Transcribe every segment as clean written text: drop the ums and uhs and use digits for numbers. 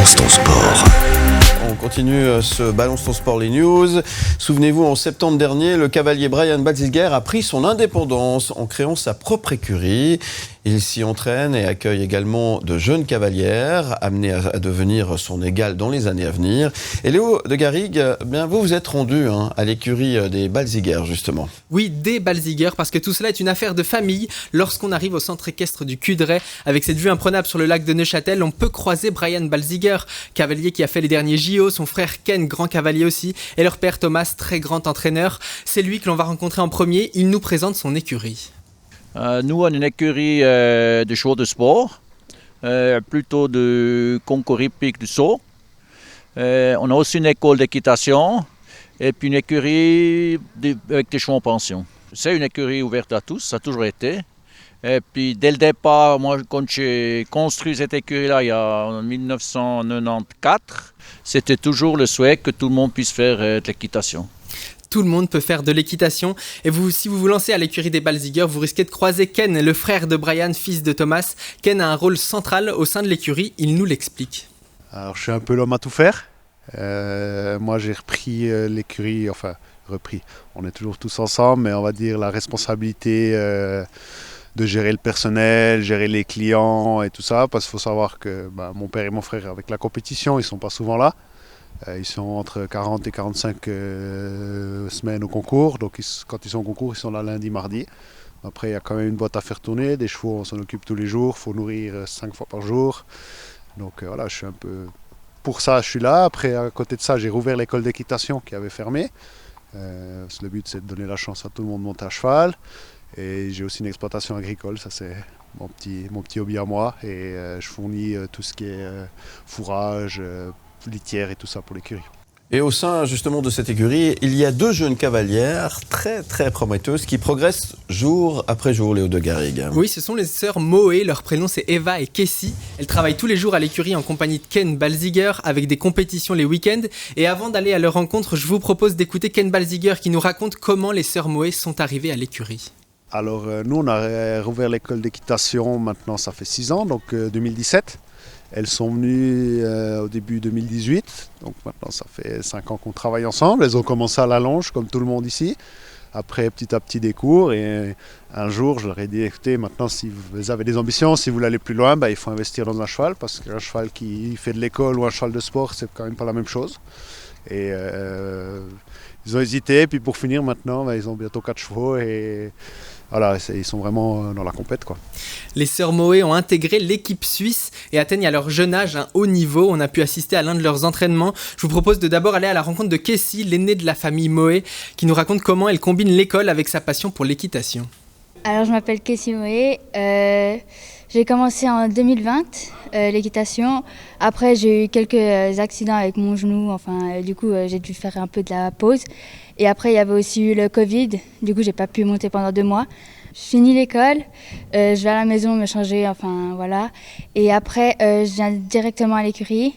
Balance ton sport. On continue ce Balance ton sport, les news. Souvenez-vous, en septembre dernier, le cavalier Brian Balziger a pris son indépendance en créant sa propre écurie. Il s'y entraîne et accueille également de jeunes cavalières, amenées à devenir son égal dans les années à venir. Et Léo de Garrigue, vous êtes rendu à l'écurie des Balziger, justement. Oui, des Balziger, parce que tout cela est une affaire de famille. Lorsqu'on arrive au centre équestre du Cudray, avec cette vue imprenable sur le lac de Neuchâtel, on peut croiser Brian Balziger, cavalier qui a fait les derniers JO, son frère Ken, grand cavalier aussi, et leur père Thomas, très grand entraîneur. C'est lui que l'on va rencontrer en premier. Il nous présente son écurie. Nous, on est une écurie de chevaux de sport, plutôt de concours hippique du saut. On a aussi une école d'équitation et puis une écurie avec des chevaux en pension. C'est une écurie ouverte à tous, ça a toujours été. Et puis dès le départ, moi quand j'ai construit cette écurie-là en 1994, c'était toujours le souhait que tout le monde puisse faire de l'équitation. Tout le monde peut faire de l'équitation. Et vous, si vous vous lancez à l'écurie des Balziger, vous risquez de croiser Ken, le frère de Brian, fils de Thomas. Ken a un rôle central au sein de l'écurie, il nous l'explique. Alors je suis un peu l'homme à tout faire. Moi j'ai repris l'écurie, on est toujours tous ensemble, mais on va dire la responsabilité de gérer le personnel, gérer les clients et tout ça, parce qu'il faut savoir que mon père et mon frère avec la compétition, ils sont pas souvent là. Ils sont entre 40 et 45 semaines au concours, donc quand ils sont au concours, ils sont là lundi, mardi. Après, il y a quand même une boîte à faire tourner, des chevaux, on s'en occupe tous les jours, il faut nourrir 5 fois par jour. Donc voilà, je suis un peu... Pour ça, je suis là. Après, à côté de ça, j'ai rouvert l'école d'équitation qui avait fermé. Le but, c'est de donner la chance à tout le monde de monter à cheval. Et j'ai aussi une exploitation agricole, ça c'est mon petit hobby à moi. Et je fournis tout ce qui est fourrage, litière et tout ça pour l'écurie. Et au sein justement de cette écurie, il y a 2 jeunes cavalières très très prometteuses qui progressent jour après jour, Léo de Garrigue. Oui, ce sont les sœurs Moé, leur prénom c'est Eva et Kessie. Elles travaillent tous les jours à l'écurie en compagnie de Ken Balziger avec des compétitions les week-ends. Et avant d'aller à leur rencontre, je vous propose d'écouter Ken Balziger qui nous raconte comment les sœurs Moé sont arrivées à l'écurie. Alors nous on a rouvert l'école d'équitation, maintenant ça fait 6 ans, donc 2017. Elles sont venues au début 2018, donc maintenant ça fait 5 ans qu'on travaille ensemble. Elles ont commencé à la longe comme tout le monde ici, après petit à petit des cours, et un jour je leur ai dit écoutez, maintenant si vous avez des ambitions, si vous voulez aller plus loin, il faut investir dans un cheval, parce qu'un cheval qui fait de l'école ou un cheval de sport, c'est quand même pas la même chose. Et ils ont hésité, puis pour finir maintenant, ils ont bientôt 4 chevaux et voilà, ils sont vraiment dans la compète, quoi. Les sœurs Moé ont intégré l'équipe suisse et atteignent à leur jeune âge un haut niveau. On a pu assister à l'un de leurs entraînements. Je vous propose de d'abord aller à la rencontre de Kessie, l'aînée de la famille Moé, qui nous raconte comment elle combine l'école avec sa passion pour l'équitation. Alors je m'appelle Kessie Moé, j'ai commencé en 2020 l'équitation. Après j'ai eu quelques accidents avec mon genou, du coup j'ai dû faire un peu de la pause. Et après il y avait aussi eu le Covid, du coup j'ai pas pu monter pendant 2 mois. Je finis l'école, je vais à la maison me changer, voilà. Et après je viens directement à l'écurie.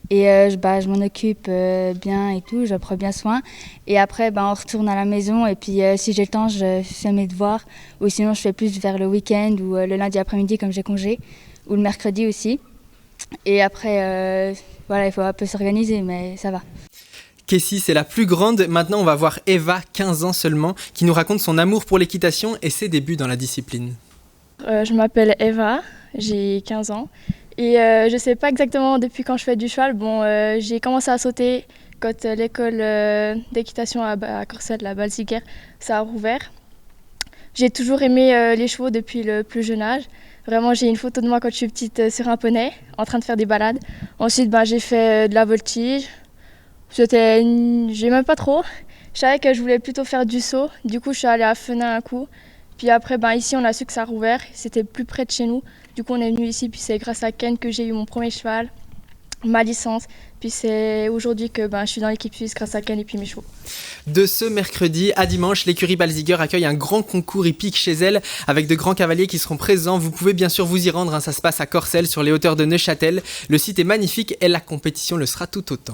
Et je m'en occupe bien et tout, je prends bien soin. Et après, on retourne à la maison et puis si j'ai le temps, je fais mes devoirs. Ou sinon, je fais plus vers le week-end ou le lundi après-midi comme j'ai congé. Ou le mercredi aussi. Et après, il faut un peu s'organiser, mais ça va. Kessie, c'est la plus grande. Maintenant, on va voir Eva, 15 ans seulement, qui nous raconte son amour pour l'équitation et ses débuts dans la discipline. Je m'appelle Eva, j'ai 15 ans. Et je ne sais pas exactement depuis quand je fais du cheval. J'ai commencé à sauter quand l'école d'équitation à Corcelles, la Balziger, ça a rouvert. J'ai toujours aimé les chevaux depuis le plus jeune âge. Vraiment, j'ai une photo de moi quand je suis petite sur un poney, en train de faire des balades. Ensuite, j'ai fait de la voltige. J'ai même pas trop. Je savais que je voulais plutôt faire du saut. Du coup, je suis allée à Fenin un coup. Puis après, ici, on a su que ça a rouvert. C'était plus près de chez nous. Du coup, on est venu ici. Puis c'est grâce à Ken que j'ai eu mon premier cheval, ma licence. Puis c'est aujourd'hui que je suis dans l'équipe suisse grâce à Ken et puis mes chevaux. De ce mercredi à dimanche, l'écurie Balziger accueille un grand concours hippique chez elle avec de grands cavaliers qui seront présents. Vous pouvez bien sûr vous y rendre. Ça se passe à Corcelles sur les hauteurs de Neuchâtel. Le site est magnifique et la compétition le sera tout autant.